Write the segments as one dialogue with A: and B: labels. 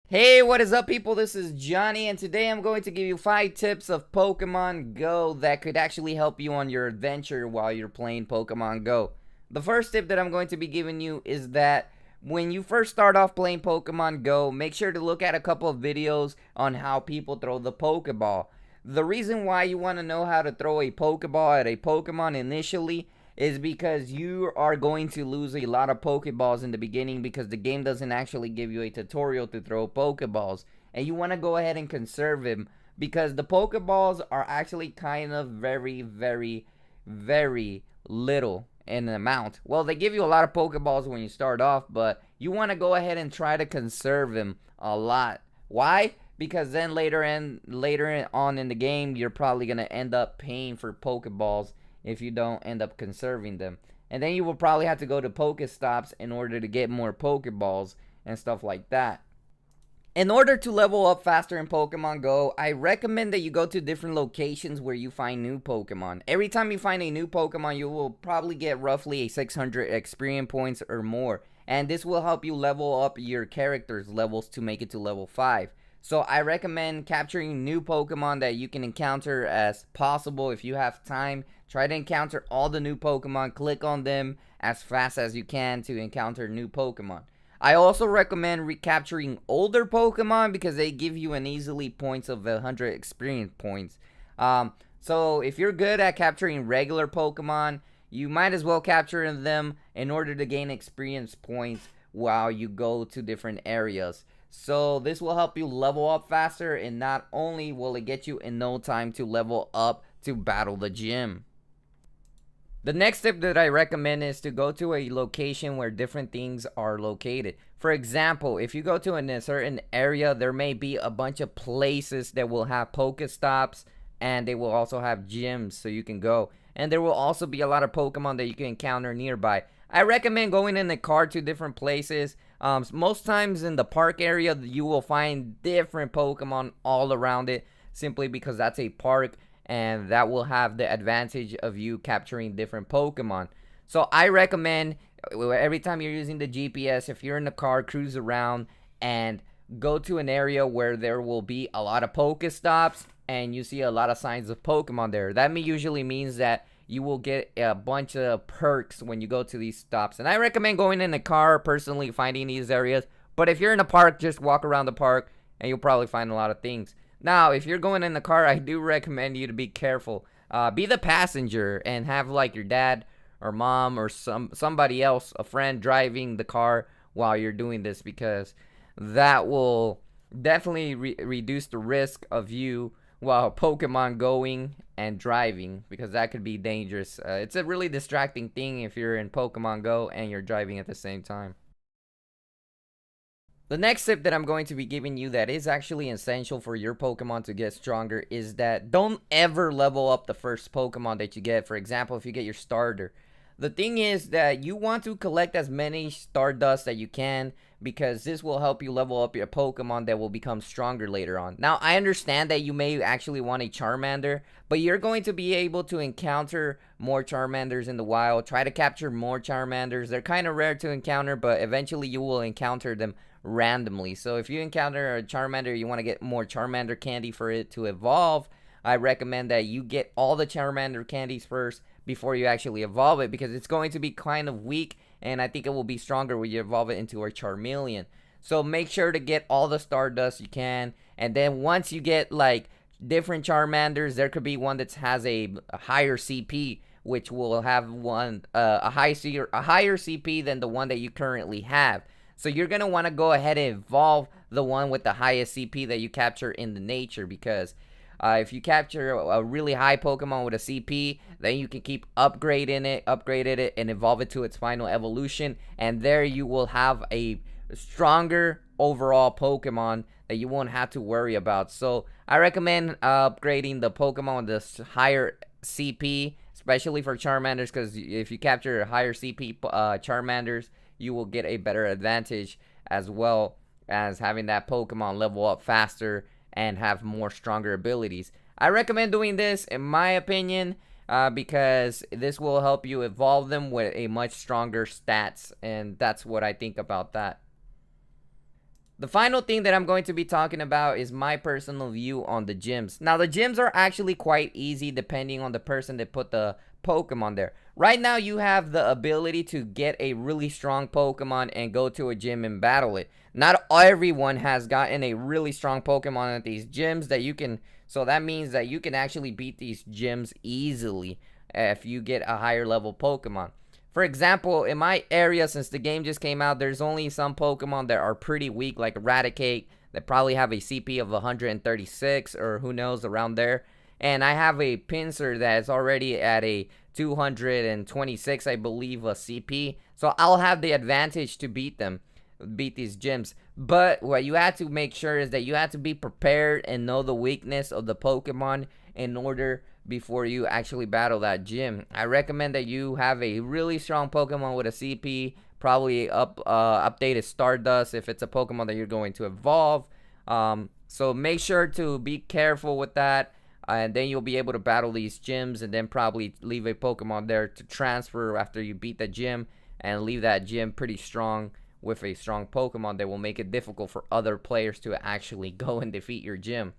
A: Hey, what is up, people? This is Johnny, and today I'm going to give you 5 tips of Pokemon Go that could actually help you on your adventure while you're playing Pokemon Go. The first tip that I'm going to be giving you is that when you first start off playing Pokemon Go, make sure to look at a couple of videos on how people throw the Pokeball. The reason why you want to know how to throw a Pokeball at a Pokemon initially is because you are going to lose a lot of Pokeballs in the beginning because the game doesn't actually give you a tutorial to throw Pokeballs. And you want to go ahead and conserve them because the Pokeballs are actually kind of very little in amount. Well, they give you a lot of Pokeballs when you start off, but you want to go ahead and try to conserve them a lot. Why? Because then later on in the game, you're probably gonna end up paying for Pokeballs if you don't end up conserving them. And then you will probably have to go to Pokestops in order to get more Pokeballs and stuff like that. In order to level up faster in Pokemon Go, I recommend that you go to different locations where you find new Pokemon. Every time you find a new Pokemon, you will probably get roughly a 600 experience points or more. And this will help you level up your character's levels to make it to level 5. So I recommend capturing new Pokemon that you can encounter as possible if you have time. Try to encounter all the new Pokemon, click on them as fast as you can to encounter new Pokemon. I also recommend recapturing older Pokemon because they give you an easily points of 100 experience points. So if you're good at capturing regular Pokemon, you might as well capture them in order to gain experience points while you go to different areas. So this will help you level up faster, and not only will it get you in no time to level up to battle the gym. The next tip that I recommend is to go to a location where different things are located. For example, if you go to a certain area, there may be a bunch of places that will have Pokestops, and they will also have gyms so you can go. And there will also be a lot of Pokemon that you can encounter nearby. I recommend going in the car to different places. Most times in the park area, you will find different Pokemon all around it simply because that's a park, and that will have the advantage of you capturing different Pokemon. So I recommend every time you're using the GPS, if you're in the car, cruise around and go to an area where there will be a lot of Pokestops and you see a lot of signs of Pokemon there. That usually means that you will get a bunch of perks when you go to these stops. And I recommend going in the car, personally finding these areas. But if you're in a park, just walk around the park and you'll probably find a lot of things. Now, if you're going in the car, I do recommend you to be careful. Be the passenger and have like your dad or mom or somebody else, a friend, driving the car while you're doing this, because that will definitely reduce the risk of you while Pokemon going and driving, because that could be dangerous. It's a really distracting thing if you're in Pokemon Go and you're driving at the same time. The next tip that I'm going to be giving you that is actually essential for your Pokemon to get stronger is that don't ever level up the first Pokemon that you get. For example, if you get your starter. The thing is that you want to collect as many Stardust that you can, because this will help you level up your Pokemon that will become stronger later on. Now, I understand that you may actually want a Charmander, but you're going to be able to encounter more Charmanders in the wild. Try to capture more Charmanders. They're kind of rare to encounter, but eventually you will encounter them randomly. So if you encounter a Charmander, you want to get more Charmander candy for it to evolve, I recommend that you get all the Charmander candies first before you actually evolve it, because it's going to be kind of weak, and I think it will be stronger when you evolve it into a Charmeleon. So make sure to get all the Stardust you can, and then once you get like different Charmanders, there could be one that has a higher CP, which will have one a higher CP than the one that you currently have. So you're going to want to go ahead and evolve the one with the highest CP that you capture in the nature, because if you capture a really high Pokemon with a CP, then you can keep upgrading it, and evolve it to its final evolution. And there you will have a stronger overall Pokemon that you won't have to worry about. So I recommend upgrading the Pokemon with this higher CP, especially for Charmanders, because if you capture higher CP Charmanders, you will get a better advantage, as well as having that Pokemon level up faster and have more stronger abilities. I recommend doing this, in my opinion, because this will help you evolve them with a much stronger stats, and that's what I think about that. The final thing that I'm going to be talking about is my personal view on the gyms. Now, the gyms are actually quite easy depending on the person that put the Pokemon there. Right now, you have the ability to get a really strong Pokemon and go to a gym and battle it. Not everyone has gotten a really strong Pokemon at these gyms that you can. So that means that you can actually beat these gyms easily if you get a higher level Pokemon. For example, in my area, since the game just came out, there's only some Pokemon that are pretty weak, like Eradicate, that probably have a CP of 136 or who knows, around there. And I have a Pinsir that is already at a 226, I believe, a CP. So I'll have the advantage to beat these gyms. But what you have to make sure is that you have to be prepared and know the weakness of the Pokemon in order before you actually battle that gym. I recommend that you have a really strong Pokemon with a CP, probably updated Stardust if it's a Pokemon that you're going to evolve. So make sure to be careful with that. And then you'll be able to battle these gyms and then probably leave a Pokemon there to transfer after you beat the gym and leave that gym pretty strong with a strong Pokemon that will make it difficult for other players to actually go and defeat your gym.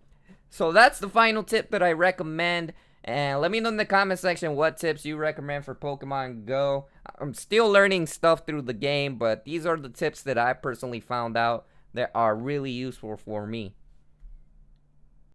A: So that's the final tip that I recommend. And let me know in the comment section what tips you recommend for Pokemon Go. I'm still learning stuff through the game, but these are the tips that I personally found out that are really useful for me.